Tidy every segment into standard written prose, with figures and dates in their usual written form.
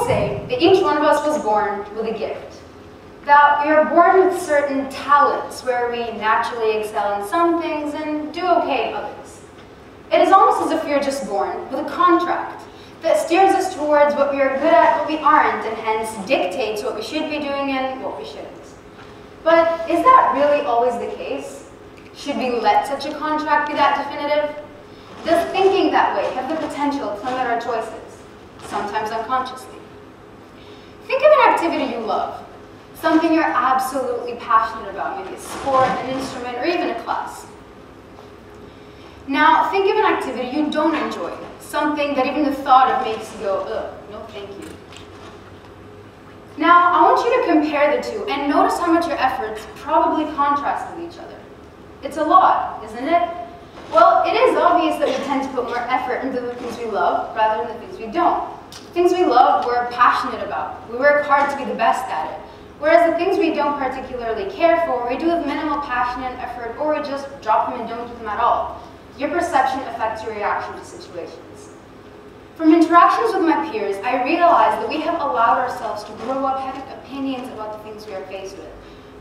always say that each one of us was born with a gift. That we are born with certain talents where we naturally excel in some things and do okay in others. It is almost as if we are just born with a contract that steers us towards what we are good at, what we aren't, and hence dictates what we should be doing and what we shouldn't. But is that really always the case? Should we let such a contract be that definitive? Does thinking that way have the potential to limit our choices, sometimes unconsciously? Think of an activity you love, something you're absolutely passionate about, maybe a sport, an instrument, or even a class. Now, think of an activity you don't enjoy, something that even the thought of makes you go, ugh, no thank you. Now, I want you to compare the two and notice how much your efforts probably contrast with each other. It's a lot, isn't it? Well, it is obvious that we tend to put more effort into the things we love rather than the things we don't. The things we love, we're passionate about. We work hard to be the best at it. Whereas the things we don't particularly care for, we do with minimal passion and effort, or we just drop them and don't do them at all. Your perception affects your reaction to situations. From interactions with my peers, I realized that we have allowed ourselves to grow up having opinions about the things we are faced with,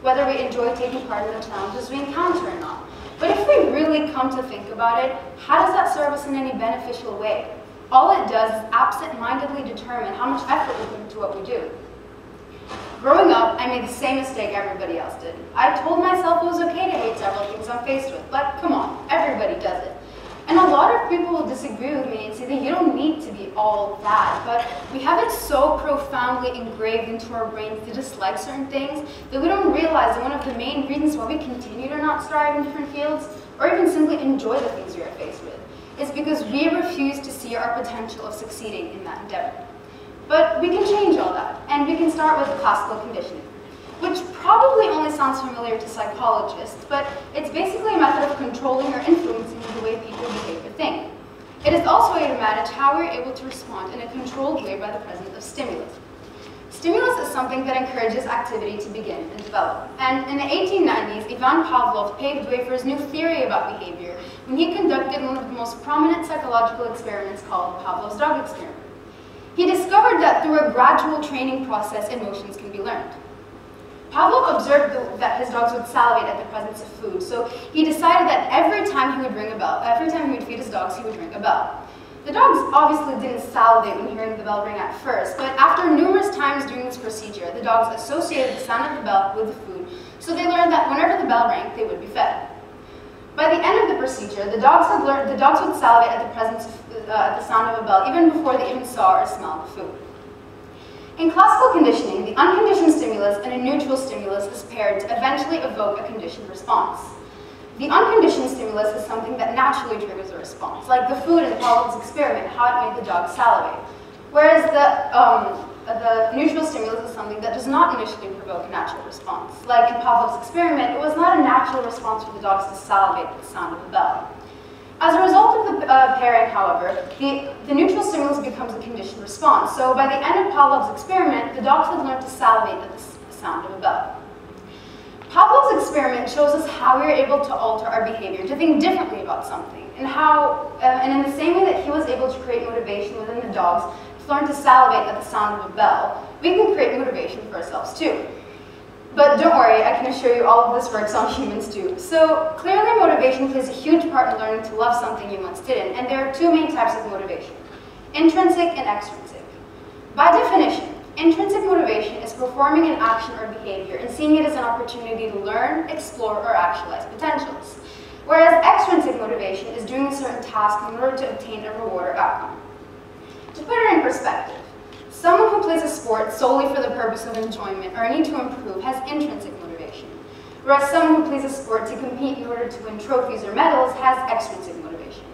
whether we enjoy taking part in the challenges we encounter or not. But if we really come to think about it, how does that serve us in any beneficial way? All it does is absent-mindedly determine how much effort we put into what we do. Growing up, I made the same mistake everybody else did. I told myself it was okay to hate several things I'm faced with. Like, come on, everybody does it. And a lot of people will disagree with me and say that you don't need to be all that, but we have it so profoundly engraved into our brains to dislike certain things that we don't realize that one of the main reasons why we continue to not strive in different fields, or even simply enjoy the things we are faced with, is because we refuse to see our potential of succeeding in that endeavor. But we can change all that, and we can start with classical conditioning, which probably only sounds familiar to psychologists, but it's basically a method of controlling or influencing the way people behave or think. It is also a way to manage how we're able to respond in a controlled way by the presence of stimulus. Stimulus is something that encourages activity to begin and develop. And in the 1890s, Ivan Pavlov paved way for his new theory about behavior when he conducted one of the most prominent psychological experiments called Pavlov's dog experiment. He discovered that through a gradual training process, emotions can be learned. Pavlov observed that his dogs would salivate at the presence of food, so he decided that every time he would feed his dogs, he would ring a bell. The dogs obviously didn't salivate when hearing the bell ring at first, but after numerous times during this procedure, the dogs associated the sound of the bell with the food, so they learned that whenever the bell rang, they would be fed. By the end of the procedure, the dogs would salivate at the sound of a bell even before they even saw or smelled the food. In classical conditioning, the unconditioned stimulus and a neutral stimulus is paired to eventually evoke a conditioned response. The unconditioned stimulus is something that naturally triggers a response, like the food in Pavlov's experiment, how it made the dog salivate. Whereas the neutral stimulus is something that does not initially provoke a natural response. Like in Pavlov's experiment, it was not a natural response for the dogs to salivate at the sound of the bell. As a result of the pairing, however, the neutral stimulus becomes a conditioned response. So by the end of Pavlov's experiment, the dogs had learned to salivate at the sound of a bell. Pavlov's experiment shows us how we are able to alter our behavior, to think differently about something, and in the same way that he was able to create motivation within the dogs to learn to salivate at the sound of a bell, we can create motivation for ourselves too. But don't worry, I can assure you all of this works on humans too. So clearly motivation plays a huge part in learning to love something you once didn't, and there are two main types of motivation: intrinsic and extrinsic. By definition, intrinsic motivation is performing an action or behavior and seeing it as an opportunity to learn, explore, or actualize potentials. Whereas extrinsic motivation is doing a certain task in order to obtain a reward or outcome. To put it in perspective, someone who plays a sport solely for the purpose of enjoyment or a need to improve has intrinsic motivation, whereas someone who plays a sport to compete in order to win trophies or medals has extrinsic motivation.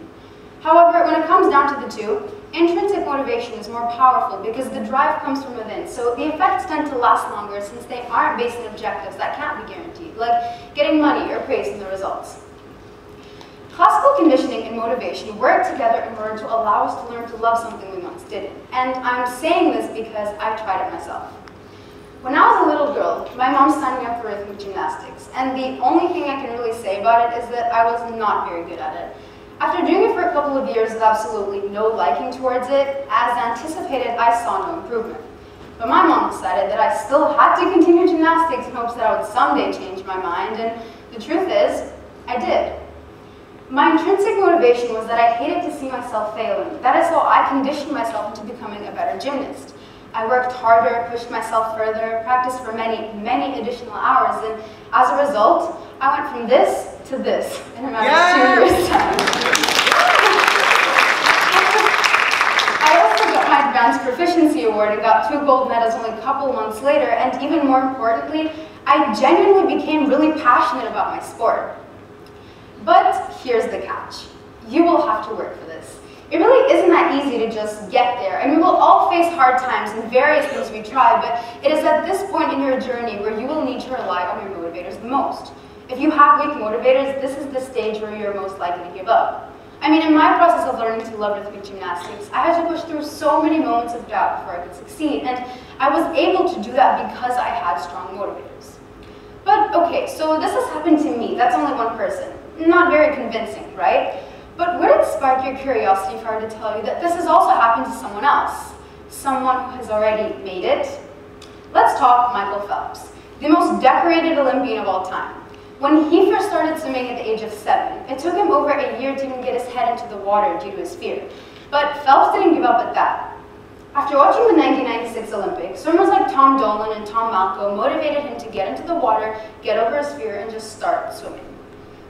However, when it comes down to the two, intrinsic motivation is more powerful because the drive comes from within, so the effects tend to last longer since they aren't based on objectives that can't be guaranteed, like getting money or praise in the results. Classical conditioning and motivation work together in order to allow us to learn to love something we once didn't. And I'm saying this because I've tried it myself. When I was a little girl, my mom signed me up for rhythmic gymnastics, and the only thing I can really say about it is that I was not very good at it. After doing it for a couple of years with absolutely no liking towards it, as anticipated, I saw no improvement. But my mom decided that I still had to continue gymnastics in hopes that I would someday change my mind, and the truth is, I did. My intrinsic motivation was that I hated to see myself failing. That is how I conditioned myself into becoming a better gymnast. I worked harder, pushed myself further, practiced for many, many additional hours, and as a result, I went from this to this in a matter of 2 years' time. I also got my Advanced Proficiency Award and got 2 gold medals only a couple months later, and even more importantly, I genuinely became really passionate about my sport. But here's the catch. You will have to work for this. It really isn't that easy to just get there, and we will all face hard times in various things we try, but it is at this point in your journey where you will need to rely on your motivators the most. If you have weak motivators, this is the stage where you're most likely to give up. I mean, in my process of learning to love rhythmic gymnastics, I had to push through so many moments of doubt before I could succeed, and I was able to do that because I had strong motivators. But okay, so this has happened to me. That's only one person. Not very convincing, right? But would it spark your curiosity if I were to tell you that this has also happened to someone else? Someone who has already made it? Let's talk Michael Phelps, the most decorated Olympian of all time. When he first started swimming at the age of 7, it took him over a year to even get his head into the water due to his fear. But Phelps didn't give up at that. After watching the 1996 Olympics, swimmers like Tom Dolan and Tom Malco motivated him to get into the water, get over his fear, and just start swimming.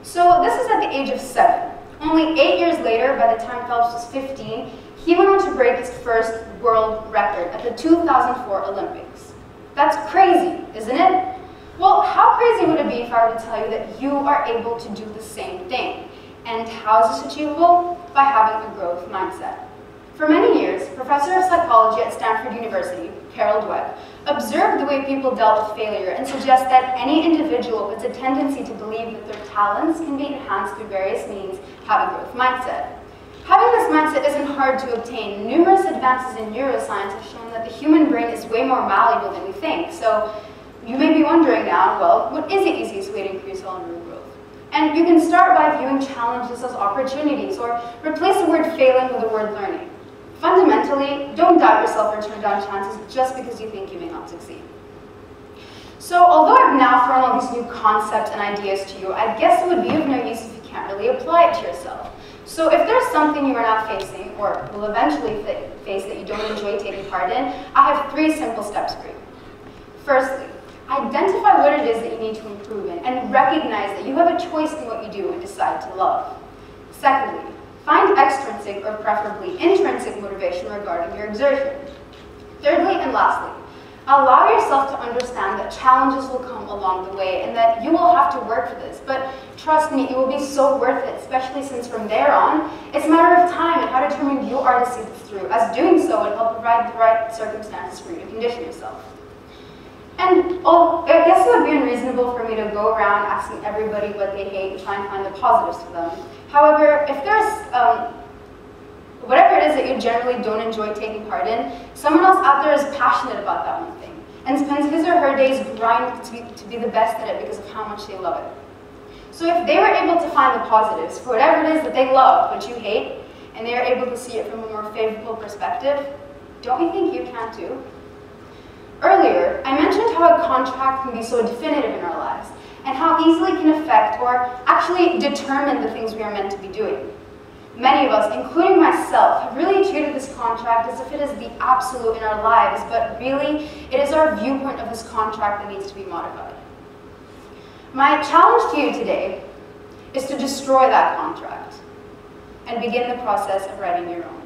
So this is at the age of 7. Only 8 years later, by the time Phelps was 15, he went on to break his first world record at the 2004 Olympics. That's crazy, isn't it? Well, how crazy would it be if I were to tell you that you are able to do the same thing? And how is this achievable? By having a growth mindset. For many years, professor of psychology at Stanford University, Carol Dweck, observed the way people dealt with failure and suggests that any individual with a tendency to believe that their talents can be enhanced through various means have a growth mindset. Having this mindset isn't hard to obtain. Numerous advances in neuroscience have shown that the human brain is way more malleable than we think. So you may be wondering now, well, what is the easiest way to increase all-around growth? And you can start by viewing challenges as opportunities, or replace the word failing with the word learning. Fundamentally, don't doubt yourself or turn down chances just because you think you may not succeed. So although I've now thrown all these new concepts and ideas to you, I guess it would be of no use if you can't really apply it to yourself. So if there's something you are now facing, or will eventually face that you don't enjoy taking part in, I have 3 simple steps for you. Firstly, identify what it is that you need to improve in, and recognize that you have a choice in what you do and decide to love. Secondly, find extrinsic or preferably intrinsic motivation regarding your exertion. Thirdly and lastly, allow yourself to understand that challenges will come along the way and that you will have to work for this. But trust me, it will be so worth it, especially since from there on, it's a matter of time and how determined you are to see this through, as doing so will help provide the right circumstances for you to condition yourself. And I guess it would be unreasonable for me to go around asking everybody what they hate and try and find the positives for them. However, if there's whatever it is that you generally don't enjoy taking part in, someone else out there is passionate about that one thing and spends his or her days grinding to be the best at it because of how much they love it. So if they were able to find the positives for whatever it is that they love but you hate, and they are able to see it from a more favorable perspective, don't you think you can too? Earlier, I mentioned how a contract can be so definitive in our lives, and how easily it can affect or actually determine the things we are meant to be doing. Many of us, including myself, have really treated this contract as if it is the absolute in our lives, but really, it is our viewpoint of this contract that needs to be modified. My challenge to you today is to destroy that contract and begin the process of writing your own.